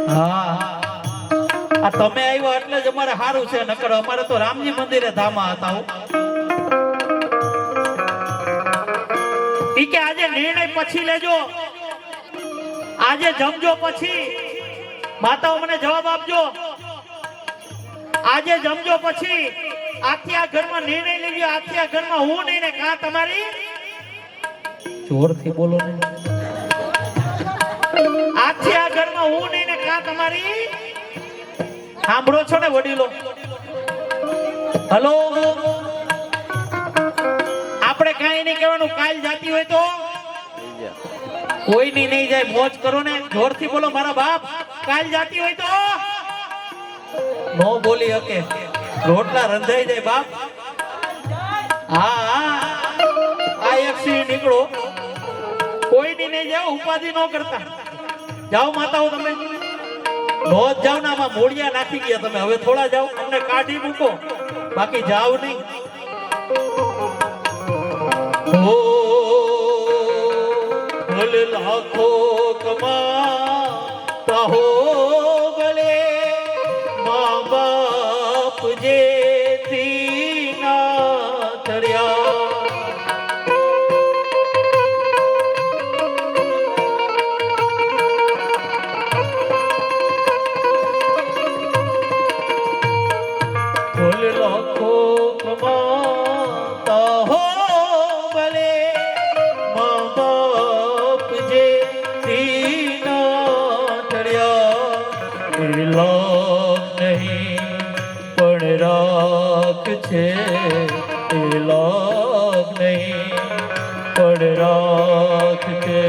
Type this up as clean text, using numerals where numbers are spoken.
હા આ તમે આવ્યા એટલે જ અમારે સારું છે, નકર અમારે તો રામજી મંદિરે ધામા હતા હો. ઈ કે આજે નિર્ણય પછી લેજો, આજે જમજો પછી માતાઓ મને જવાબ આપજો. આજે જમજો પછી આથી આ ઘરમાં નિર્ણય લેજો, આથી આ ઘરમાં હું નહીં ને કા તમારી જોરથી બોલો ને, આથી આ ઘરમાં હું નહીં ને કા તમારી. સાંભળો છો ને વડીલો? હલો, આપણે કાંઈ નહીં કહેવાનું, કાલ જાતી હોય તો કોઈ ની નહીં જાય, મોજ કરો ને. જોરથી બોલો મારા બાપ, કાલ જાતી હોય તો નો બોલી હકે, રોટલા રંધાઈ જાય બાપ. હા આ એક સિંહ નીકળો, કોઈ ની નહીં જાઓ, ઉપાધિ ન કરતા જાઓ. માતાઓ તમે નો જ જાઓ ને, આમાં મોડિયા નાખી ગયા તમે, હવે થોડા જાઓ, અમને કાઢી મૂકો, બાકી જાઓ નહીં. ભલે લાખો કમાતા હો, ભલે મા બાપ જે ના ચડ્યા, ભલે લાખો કમાતા હો, ભલે મા બાપ જે ના ચડ્યા, લાખ નહીં પણ રાખ છે, લાખ નહીં પણ રાખ છે.